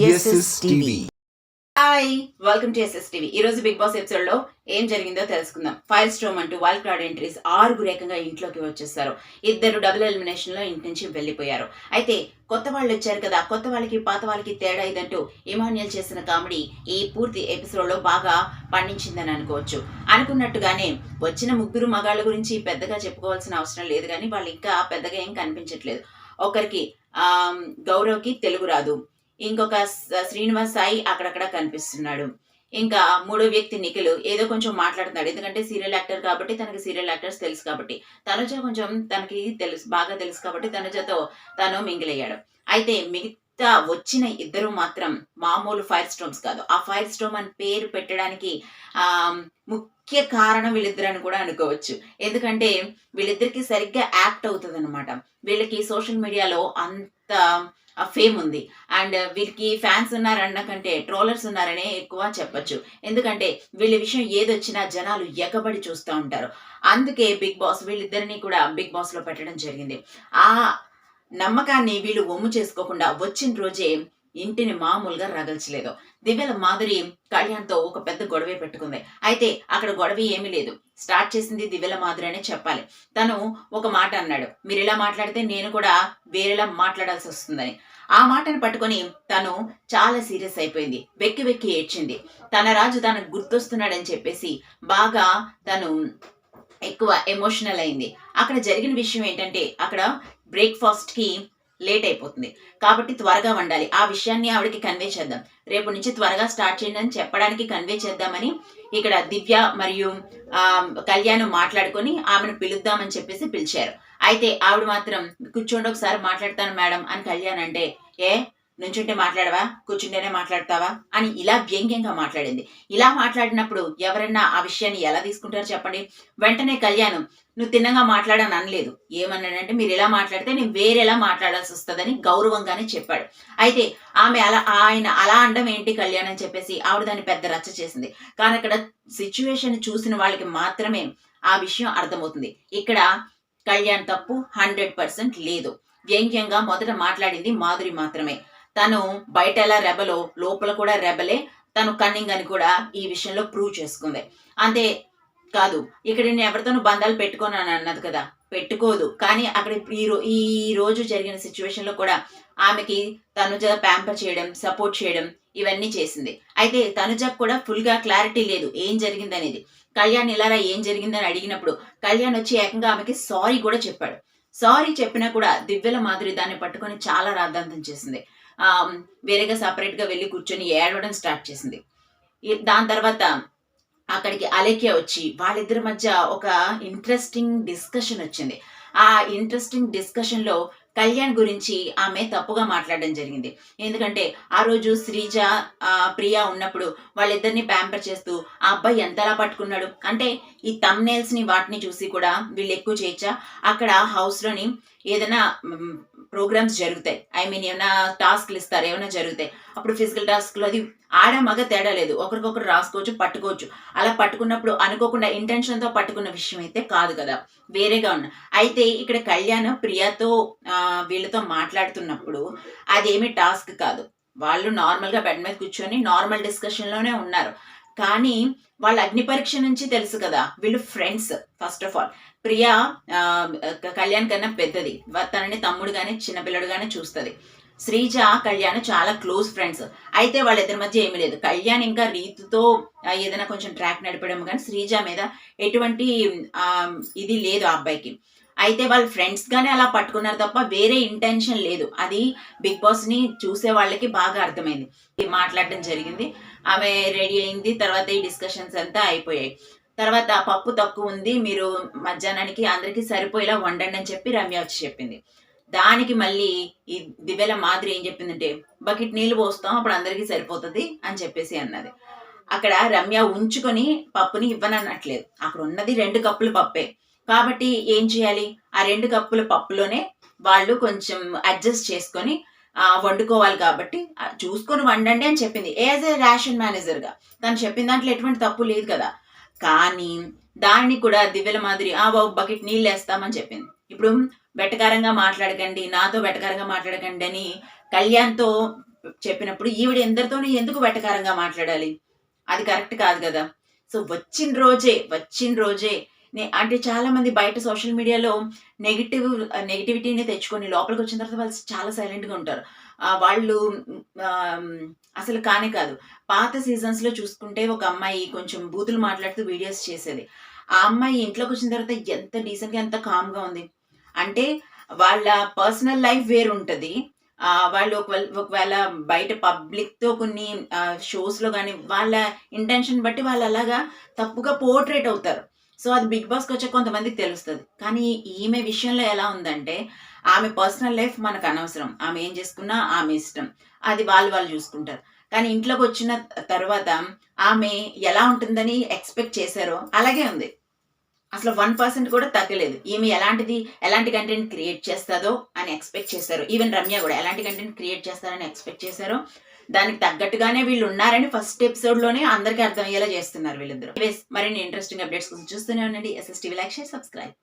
SSTV. Hi, welcome to SSTV. ఈ రోజు big boss episode లో ఏం జరిగిందో తెలుసుకుందాం. ఫైర్ స్టోమ్ అంటూ వైల్డ్ కార్డ్ ఎంట్రీస్ 6 ఏకంగా ఇంట్లోకి వచ్చేసారు. 2 డబుల్ ఎలిమినేషన్ లో ఇంటి నుంచి వెళ్లిపోయారు. అయితే కొత్త వాళ్ళు వచ్చారు కదా, కొత్త వాళ్ళకి పాత వాళ్ళకి తేడా ఇదంటూ ఇమాన్యుయల్ చేసిన కామెడీ ఈ పూర్తి ఎపిసోడ్ లో బాగా పండించిందని అనుకోవచ్చు. అనుకున్నట్టుగానే వచ్చిన 3 మగాళ్ళ గురించి పెద్దగా చెప్పుకోవాల్సిన అవసరం లేదు, కానీ వాళ్ళు ఇంకా పెద్దగా ఏం కనిపించట్లేదు. ఒకరికి గౌరవ్కి తెలుగు రాదు, ఇంకొక శ్రీనివాస్ సాయి అక్కడక్కడ కనిపిస్తున్నాడు, ఇంకా 3వ వ్యక్తి నిఖిల్ ఏదో కొంచెం మాట్లాడుతున్నాడు. ఎందుకంటే సీరియల్ యాక్టర్ కాబట్టి తనకి సీరియల్ యాక్టర్స్ తెలుసు కాబట్టి, తనుజ కొంచెం తనకి బాగా తెలుసు కాబట్టి తనుజతో తను మింగిల్ అయ్యాడు. అయితే మిగతా వచ్చిన 2 మాత్రం మామూలు ఫైర్ స్టోమ్స్ కాదు. ఆ ఫైర్ స్టోమ్ అని పేరు పెట్టడానికి ముఖ్య కారణం వీళ్ళిద్దరని కూడా అనుకోవచ్చు. ఎందుకంటే వీళ్ళిద్దరికి సరిగ్గా యాక్ట్ అవుతుంది అనమాట. వీళ్ళకి సోషల్ మీడియాలో అంత ఫేమ్ ఉంది, అండ్ వీళ్ళకి ఫ్యాన్స్ ఉన్నారన్న కంటే ట్రోలర్స్ ఉన్నారనే ఎక్కువ చెప్పొచ్చు. ఎందుకంటే వీళ్ళ విషయం ఏదొచ్చినా జనాలు ఎగబడి చూస్తూ ఉంటారు. అందుకే బిగ్ బాస్ వీళ్ళిద్దరిని కూడా బిగ్ బాస్ లో పెట్టడం జరిగింది. ఆ నమ్మకాన్ని వీళ్ళు ఒమ్ము చేసుకోకుండా వచ్చిన రోజే ఇంటిని మామూలుగా రగల్చలేదు. దివ్యల మాధురి కళ్యాణ్తో ఒక పెద్ద గొడవే పెట్టుకుంది. అయితే అక్కడ గొడవ ఏమీ లేదు, స్టార్ట్ చేసింది దివ్యల మాధురి అనే చెప్పాలి. తను ఒక మాట అన్నాడు, మీరు ఇలా మాట్లాడితే నేను కూడా వేరేలా మాట్లాడాల్సి వస్తుందని. ఆ మాటను పట్టుకొని తను చాలా సీరియస్ అయిపోయింది, వెక్కి వెక్కి ఏడ్చింది. తన రాజు తనకు గుర్తొస్తున్నాడని చెప్పేసి బాగా తను ఎక్కువ ఎమోషనల్ అయింది. అక్కడ జరిగిన విషయం ఏంటంటే, అక్కడ బ్రేక్ఫాస్ట్ కి లేట్ అయిపోతుంది కాబట్టి త్వరగా వండాలి. ఆ విషయాన్ని ఆవిడకి కన్వే చేద్దాం, రేపు నుంచి త్వరగా స్టార్ట్ చేయండి అని చెప్పడానికి కన్వే చేద్దామని ఇక్కడ దివ్య మరియు కళ్యాణ్ మాట్లాడుకొని ఆమెను పిలుద్దామని చెప్పేసి పిలిచారు. అయితే ఆవిడ మాత్రం కూర్చోండి ఒకసారి మాట్లాడతాను మేడం అని కళ్యాణ్ అంటే, ఏ నుంచుంటే మాట్లాడవా, కూర్చుంటేనే మాట్లాడతావా అని ఇలా వ్యంగ్యంగా మాట్లాడింది. ఇలా మాట్లాడినప్పుడు ఎవరన్నా ఆ విషయాన్ని ఎలా తీసుకుంటారో చెప్పండి. వెంటనే కళ్యాణ్, నువ్వు తిన్నగా మాట్లాడని అనలేదు, ఏమన్నాడంటే మీరు ఇలా మాట్లాడితే నేను వేరేలా మాట్లాడాల్సి వస్తుందని గౌరవంగానే చెప్పాడు. అయితే ఆయన అలా అనడం ఏంటి కళ్యాణ్ అని చెప్పేసి ఆవిడ దాన్ని పెద్ద రచ్చ చేసింది. కానీ అక్కడ సిచ్యువేషన్ చూసిన వాళ్ళకి మాత్రమే ఆ విషయం అర్థమవుతుంది. ఇక్కడ కళ్యాణ్ తప్పు 100% లేదు. వ్యంగ్యంగా మొదట మాట్లాడింది మాధురి మాత్రమే. తను బయట ఎలా రెబలో లోపల కూడా రెబలే, తను కన్నింగ్ అని కూడా ఈ విషయంలో ప్రూవ్ చేసుకుంది. అంతే కాదు, ఇక్కడ నేను ఎవరితోనూ బంధాలు పెట్టుకోను అని అన్నది కదా, పెట్టుకోదు. కానీ అక్కడ ఈ రోజు జరిగిన సిచ్యువేషన్ లో కూడా ఆమెకి తనుజ ప్యాంపర్ చేయడం, సపోర్ట్ చేయడం ఇవన్నీ చేసింది. అయితే తనుజకు కూడా ఫుల్ గా క్లారిటీ లేదు ఏం జరిగింది అనేది. కళ్యాణ్ ఇలారా ఏం జరిగిందని అడిగినప్పుడు కళ్యాణ్ వచ్చి ఏకంగా ఆమెకి సారీ కూడా చెప్పాడు. సారీ చెప్పినా కూడా దివ్యల మాధురి దాన్ని పట్టుకొని చాలా రాద్ధాంతం చేసింది. వేరేగా సపరేట్ గా వెళ్ళి కూర్చొని ఏడవడం స్టార్ట్ చేసింది. దాని తర్వాత అక్కడికి అలేఖ్య వచ్చి వాళ్ళిద్దరి మధ్య ఒక ఇంట్రెస్టింగ్ డిస్కషన్ వచ్చింది. ఆ ఇంట్రెస్టింగ్ డిస్కషన్ లో కళ్యాణ్ గురించి ఆమె తప్పుగా మాట్లాడడం జరిగింది. ఎందుకంటే ఆ రోజు శ్రీజ ప్రియా ఉన్నప్పుడు వాళ్ళిద్దరిని ప్యాంపర్ చేస్తూ ఆ అబ్బాయి ఎంతలా పట్టుకున్నాడు అంటే, ఈ థంబ్నెయిల్స్ ని వాటిని చూసి కూడా వీళ్ళు ఎక్కువ చేయొచ్చా. అక్కడ హౌస్ లోని ఏదైనా ప్రోగ్రామ్స్ జరుగుతాయి, ఏమైనా టాస్క్లు ఇస్తారు, ఏమైనా జరుగుతాయి, అప్పుడు ఫిజికల్ టాస్క్లు అది ఆడ మగ తేడా లేదు, ఒకరికొకరు రాసుకోవచ్చు, పట్టుకోవచ్చు. అలా పట్టుకున్నప్పుడు అనుకోకుండా ఇంటెన్షన్ తో పట్టుకున్న విషయం అయితే కాదు కదా, వేరేగా ఉన్న. అయితే ఇక్కడ కళ్యాణ్ ప్రియాతో వీళ్ళతో మాట్లాడుతున్నప్పుడు అదేమి టాస్క్ కాదు, వాళ్ళు నార్మల్ గా బెడ్ మీద కూర్చొని నార్మల్ డిస్కషన్ లోనే ఉన్నారు. కానీ వాళ్ళ అగ్ని పరీక్ష నుంచి తెలుసు కదా, వీళ్ళు friends. First of all Priya Kalyan కన్నా పెద్దది, తనని తమ్ముడుగానే చిన్నపిల్లడుగానే చూస్తుంది. శ్రీజ కళ్యాణ్ చాలా క్లోజ్ ఫ్రెండ్స్. అయితే వాళ్ళిద్దరి మధ్య ఏమీ లేదు. కళ్యాణ్ ఇంకా రీతుతో ఏదైనా కొంచెం ట్రాక్ నడిపడం, కానీ శ్రీజ మీద ఎటువంటి ఇది లేదు ఆ అబ్బాయికి. అయితే వాళ్ళు ఫ్రెండ్స్ గానే అలా పట్టుకున్నారు తప్ప వేరే ఇంటెన్షన్ లేదు. అది బిగ్ బాస్ ని చూసే వాళ్ళకి బాగా అర్థమైంది. మాట్లాడడం జరిగింది, ఆమె రెడీ అయింది, తర్వాత ఈ డిస్కషన్స్ అంతా అయిపోయాయి. తర్వాత పప్పు తక్కువ ఉంది, మీరు మధ్యాహ్నానికి అందరికీ సరిపోయేలా వండండి అని చెప్పి రమ్య వచ్చి చెప్పింది. దానికి మళ్ళీ ఈ దివ్యల మాదిరి ఏం చెప్పిందంటే, బకెట్ నీళ్లు పోస్తాం అప్పుడు అందరికీ సరిపోతుంది అని చెప్పేసి అన్నది. అక్కడ రమ్య ఉంచుకొని పప్పుని ఇవ్వనన్నట్లేదు, అక్కడ ఉన్నది 2 కప్పులు పప్పే కాబట్టి ఏం చేయాలి, ఆ 2 కప్పుల పప్పులోనే వాళ్ళు కొంచెం అడ్జస్ట్ చేసుకొని వండుకోవాలి. కాబట్టి చూసుకొని వండండి అని చెప్పింది. యాజ్ ఏ రేషన్ మేనేజర్ గా తను చెప్పిన దాంట్లో ఎటువంటి తప్పు లేదు కదా. కానీ దాన్ని కూడా దివ్యల మాదిరి బాబు బకెట్ నీళ్ళు వేస్తామని చెప్పింది. ఇప్పుడు వెటకారంగా మాట్లాడకండి, నాతో వెటకారంగా మాట్లాడకండి అని కళ్యాణ్తో చెప్పినప్పుడు ఈవిడ ఎందరితోనూ ఎందుకు వెటకారంగా మాట్లాడాలి? అది కరెక్ట్ కాదు గదా! సో, వచ్చిన రోజే అంటే చాలామంది బయట సోషల్ మీడియాలో నెగటివిటీని తెచ్చుకొని లోపలికొచ్చిన తర్వాత వాళ్ళు చాలా సైలెంట్‌గా ఉంటారు. వాళ్ళు ఆహ్, అసలు కానే కాదు. పాత సీజన్స్‌లో చూసుకుంటే ఒక అమ్మాయి కొంచెం బూతులు మాట్లాడుతూ వీడియోస్ చేసేది. ఆ అమ్మాయి ఇంట్లోకొచ్చిన తర్వాత ఎంత డీసెంట్‌గా, ఎంత కామ్‌గా ఉంది. అంటే వాళ్ళ పర్సనల్ లైఫ్ వేరుంటది. వాళ్ళు ఒకవేళ బయట పబ్లిక్‌తో కొన్ని షోస్‌లో గాని వాళ్ళ ఇంటెన్షన్ బట్టి వాళ్ళలాగా తప్పుగా పోర్ట్రేట్ అవుతారు. సో, అది 'బిగ్ బాస్'కొచ్చాక కొంతమందికి తెలుస్తది. కానీ ఈమె విషయంలో ఎలా ఉందంటే, ఆమె పర్సనల్ లైఫ్ మనకనవసరం. ఆమె ఏం చేసుకున్నా ఆమె ఇష్టం. అది వాళ్ళు చూసుకుంటారు. కానీ ఇంట్లోకొచ్చిన తర్వాత ఆమె ఎలా ఉంటుందని ఎక్స్‌పెక్ట్ చేశారో అలాగే ఉంది. అసలు 1% కూడా తగ్గలేదు. ఈమె ఎలాంటి కంటెంట్ క్రియేట్ చేస్తదో అని ఎక్స్‌పెక్ట్ చేశారు. ఈవెన్ రమ్య గూడా ఎలాంటి కంటెంట్ క్రియేట్ చేస్తారని ఎక్స్‌పెక్ట్ చేశారో, దానికి తగ్గట్టుగానే వీళ్ళున్నారని ఫస్ట్ ఎపిసోడ్‌లోనే అందరికి అర్థమయ్యేలా చేస్తున్నారు వీళ్ళిద్దరూ. ఎనీవేస్ మరిన్ని ఇంట్రెస్టింగ్ అప్డేట్స్ కోసం చూస్తూనే ఉండండి. SS TV. Like, share, subscribe.